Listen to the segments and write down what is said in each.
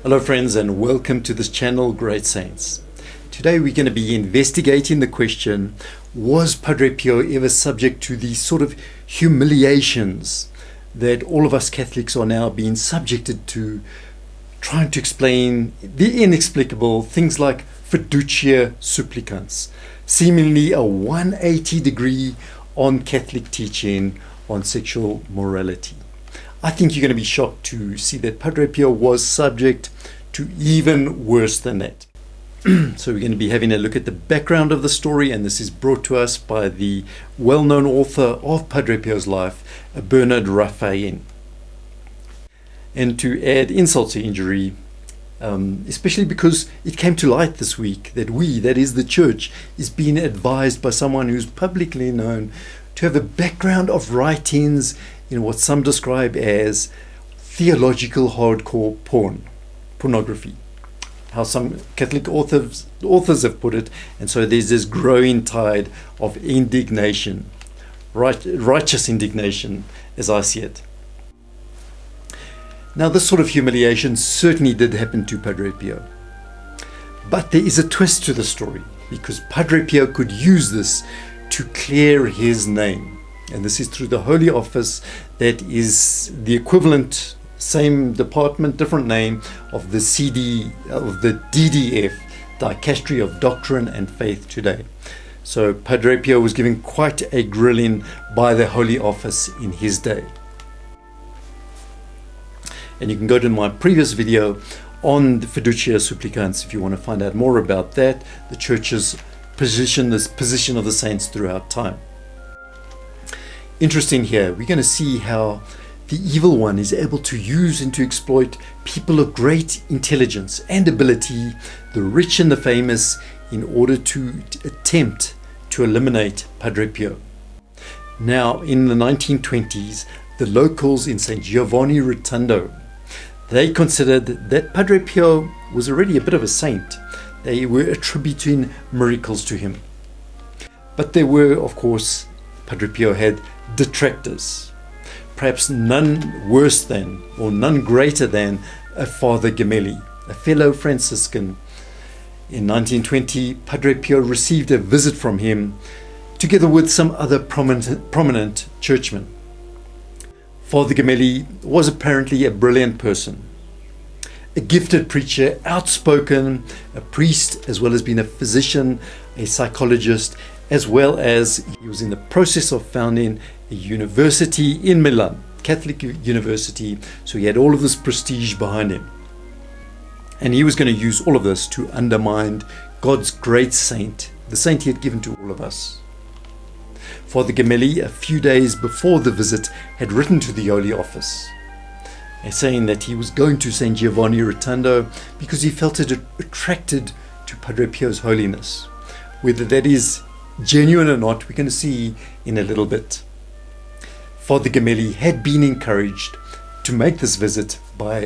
Hello friends, and welcome to this channel, Great Saints. Today we're going to be investigating the question, was Padre Pio ever subject to these sort of humiliations that all of us Catholics are now being subjected to, trying to explain the inexplicable, things like Fuducia Supplicans, seemingly a 180 degree on Catholic teaching on sexual morality. I think you're going to be shocked to see that Padre Pio was subject to even worse than that. So we're going to be having a look at the background of the story, and this is brought to us by the well-known author of Padre Pio's life, Bernard Raphael. And to add insult to injury, especially because it came to light this week that we, that is the Church, is being advised by someone who's publicly known to have a background of writings in what some describe as theological hardcore pornography. How some Catholic authors have put it, and so there's this growing tide of indignation, righteous indignation, as I see it. Now, this sort of humiliation certainly did happen to Padre Pio, but there is a twist to the story, because Padre Pio could use this to clear his name. And this is through the Holy Office that is the equivalent, same department, different name, of the DDF, Dicastery of Doctrine and Faith today. So Padre Pio was given quite a grilling by the Holy Office in his day. And you can go to my previous video on the Fiducia Supplicans if you want to find out more about that, the Church's position, this position of the saints throughout time. Interesting here, we're going to see how the evil one is able to use and to exploit people of great intelligence and ability, the rich and the famous, in order to attempt to eliminate Padre Pio. Now, in the 1920s, the locals in St. Giovanni Rotondo, they considered that Padre Pio was already a bit of a saint. They were attributing miracles to him. But there were, of course, Padre Pio had detractors, perhaps none worse than or none greater than a Father Gemelli, a fellow Franciscan. In 1920, Padre Pio received a visit from him together with some other prominent churchmen. Father Gemelli was apparently a brilliant person, a gifted preacher, outspoken, a priest, as well as being a physician, a psychologist, as well as he was in the process of founding a university in Milan, Catholic university, so he had all of this prestige behind him. And he was going to use all of this to undermine God's great saint, the saint he had given to all of us. Father Gemelli, a few days before the visit, had written to the Holy Office, saying that he was going to St. Giovanni Rotondo because he felt attracted to Padre Pio's holiness. Whether that is genuine or not, we're going to see in a little bit. Father Gemelli had been encouraged to make this visit by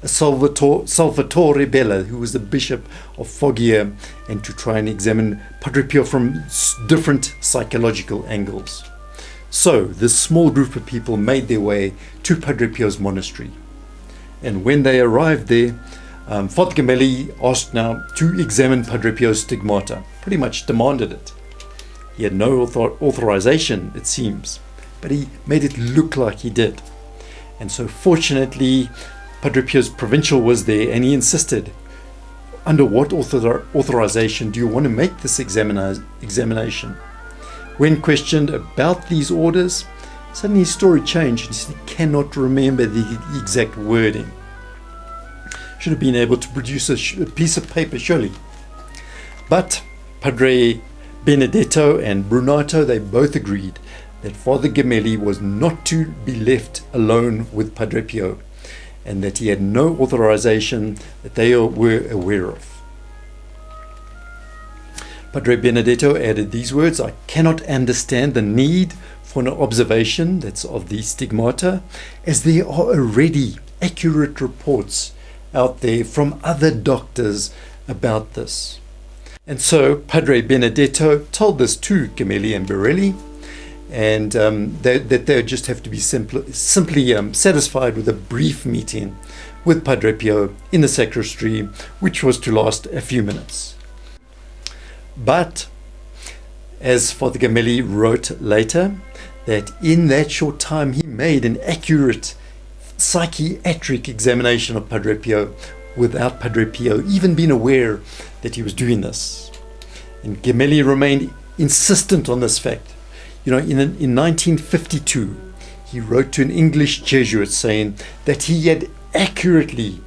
a Salvatore Bella, who was the Bishop of Foggia, and to try and examine Padre Pio from different psychological angles. So this small group of people made their way to Padre Pio's monastery. And when they arrived there, Father Gemelli asked now to examine Padre Pio's stigmata, pretty much demanded it. He had no authorization, it seems, but he made it look like he did. And so fortunately, Padre Pio's provincial was there, and he insisted, under what authorization do you want to make this examination? When questioned about these orders, suddenly his story changed, and he cannot remember the exact wording. Should have been able to produce a piece of paper, surely. But Padre Benedetto and Brunato, they both agreed that Father Gemelli was not to be left alone with Padre Pio, and that he had no authorization that they were aware of. Padre Benedetto added these words: "I cannot understand the need for an observation that's of the stigmata, as there are already accurate reports out there from other doctors about this." And so Padre Benedetto told this to Gemelli and Borelli, and that they just have to be simply satisfied with a brief meeting with Padre Pio in the sacristy, which was to last a few minutes. But, as Father Gemelli wrote later, that in that short time he made an accurate psychiatric examination of Padre Pio without Padre Pio even being aware that he was doing this. And Gemelli remained insistent on this fact. In 1952, he wrote to an English Jesuit saying that he had accurately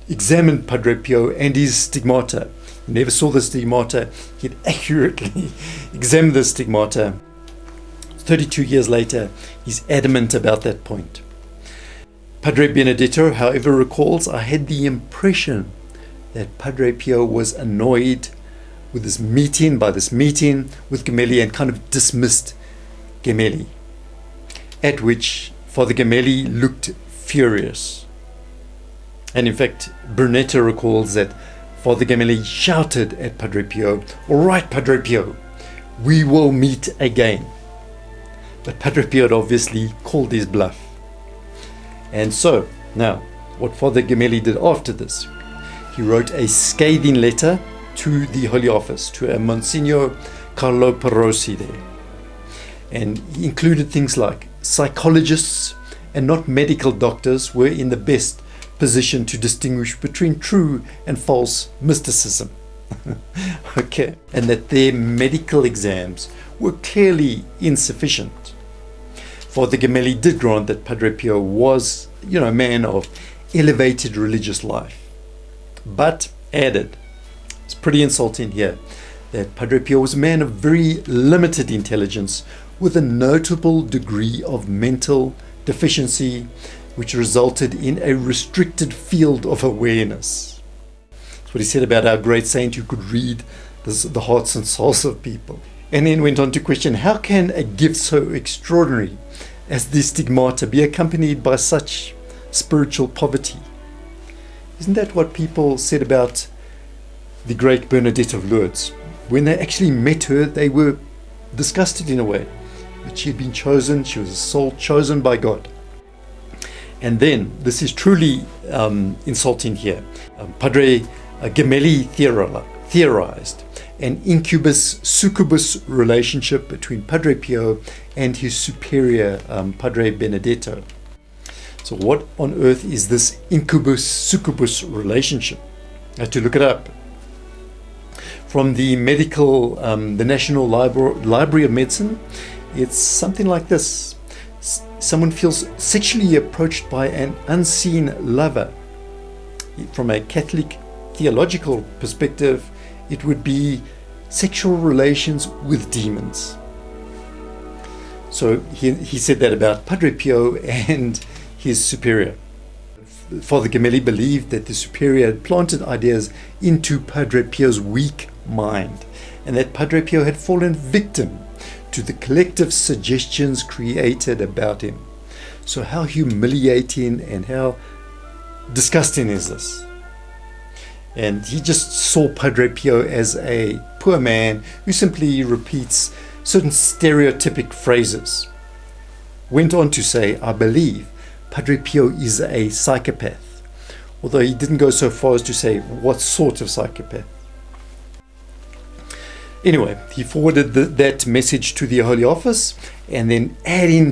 examined Padre Pio and his stigmata. He never saw the stigmata. He had accurately examined the stigmata. 32 years later, he's adamant about that point. Padre Benedetto, however, recalls, I had the impression that Padre Pio was annoyed with this meeting with Gemelli, and kind of dismissed Gemelli. At which Father Gemelli looked furious. And in fact, Brunetto recalls that Father Gemelli shouted at Padre Pio, "All right, Padre Pio, we will meet again." But Padre Pio had obviously called his bluff. And so, now, what Father Gemelli did after this, he wrote a scathing letter to the Holy Office, to a Monsignor Carlo Perosi there. And he included things like psychologists and not medical doctors were in the best position to distinguish between true and false mysticism. Okay. And that their medical exams were clearly insufficient. Father Gemelli did grant that Padre Pio was, a man of elevated religious life, but added, it's pretty insulting here, that Padre Pio was a man of very limited intelligence with a notable degree of mental deficiency, which resulted in a restricted field of awareness. That's what he said about our great saint who could read the hearts and souls of people. And then went on to question, how can a gift so extraordinary as the stigmata be accompanied by such spiritual poverty? Isn't that what people said about the great Bernadette of Lourdes? When they actually met her, they were disgusted in a way. But she had been chosen, she was a soul chosen by God. And then, this is truly insulting here, Padre Gemelli theorized an incubus-succubus relationship between Padre Pio and his superior, Padre Benedetto. So what on earth is this incubus-succubus relationship? I had to look it up. From the National Library of Medicine, it's something like this. Someone feels sexually approached by an unseen lover. From a Catholic theological perspective, it would be sexual relations with demons. So he said that about Padre Pio and his superior. Father Gemelli believed that the superior had planted ideas into Padre Pio's weak mind, and that Padre Pio had fallen victim to the collective suggestions created about him. So how humiliating and how disgusting is this? And he just saw Padre Pio as a poor man who simply repeats certain stereotypic phrases. Went on to say, I believe Padre Pio is a psychopath, although he didn't go so far as to say what sort of psychopath. Anyway, he forwarded that message to the Holy Office, and then adding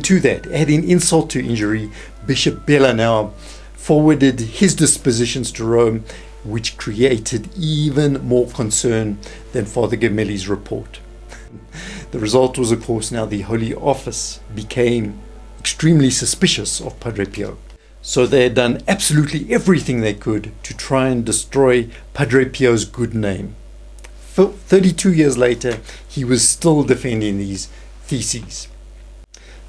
insult to injury, Bishop Bella now forwarded his dispositions to Rome, which created even more concern than Father Gemelli's report. The result was, of course, now the Holy Office became extremely suspicious of Padre Pio. So they had done absolutely everything they could to try and destroy Padre Pio's good name. 32 years later, he was still defending these theses.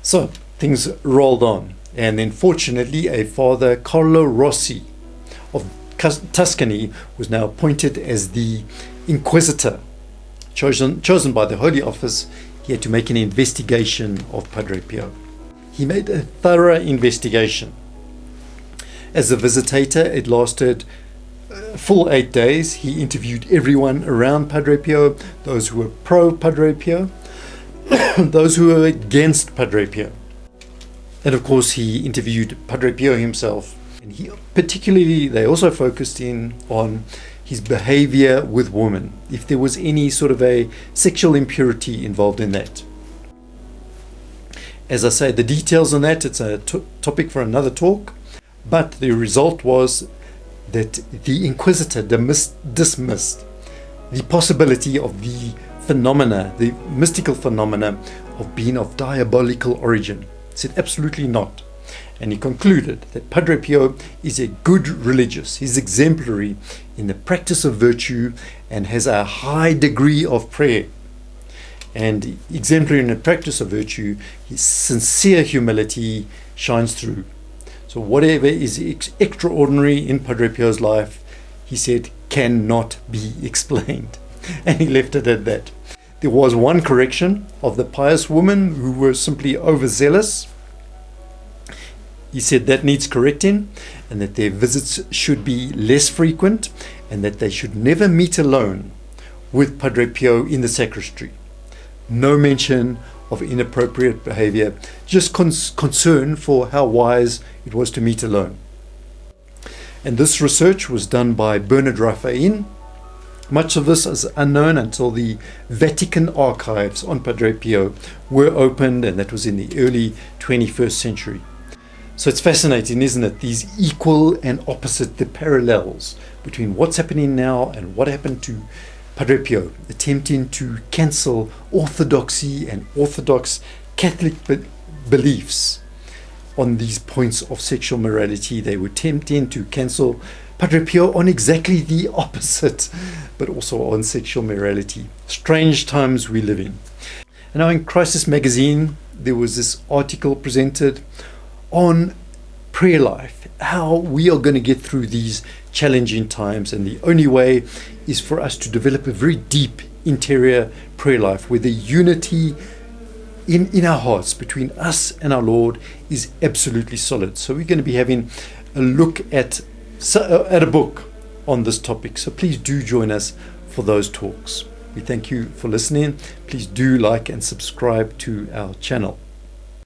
So things rolled on, and then fortunately a Father Carlo Rossi of Tuscany was now appointed as the inquisitor. Chosen by the Holy Office, he had to make an investigation of Padre Pio. He made a thorough investigation. As a visitator, it lasted a full 8 days. He interviewed everyone around Padre Pio, those who were pro Padre Pio, those who were against Padre Pio. And of course, he interviewed Padre Pio himself And they also focused on his behavior with women, if there was any sort of a sexual impurity involved in that. As I say, the details on that, it's a topic for another talk, but the result was that the Inquisitor dismissed the possibility of the mystical phenomena of being of diabolical origin. He said absolutely not. And he concluded that Padre Pio is a good religious. He's exemplary in the practice of virtue and has a high degree of prayer. And exemplary in the practice of virtue, his sincere humility shines through. So whatever is extraordinary in Padre Pio's life, he said, cannot be explained. And he left it at that. There was one correction of the pious women who were simply overzealous. He said that needs correcting, and that their visits should be less frequent, and that they should never meet alone with Padre Pio in the sacristy. No mention of inappropriate behavior, just concern for how wise it was to meet alone. And this research was done by Bernard Raphael. Much of this is unknown until the Vatican archives on Padre Pio were opened, and that was in the early 21st century. So it's fascinating, isn't it? These equal and opposite, the parallels between what's happening now and what happened to Padre Pio, attempting to cancel orthodoxy and orthodox Catholic beliefs on these points of sexual morality. They were attempting to cancel Padre Pio on exactly the opposite, but also on sexual morality. Strange times we live in. And now in Crisis Magazine, there was this article presented on prayer life, how we are going to get through these challenging times, and the only way is for us to develop a very deep interior prayer life where the unity in our hearts between us and our Lord is absolutely solid. So we're going to be having a look at a book on this topic, so please do join us for those talks. We thank you for listening. Please do like and subscribe to our channel.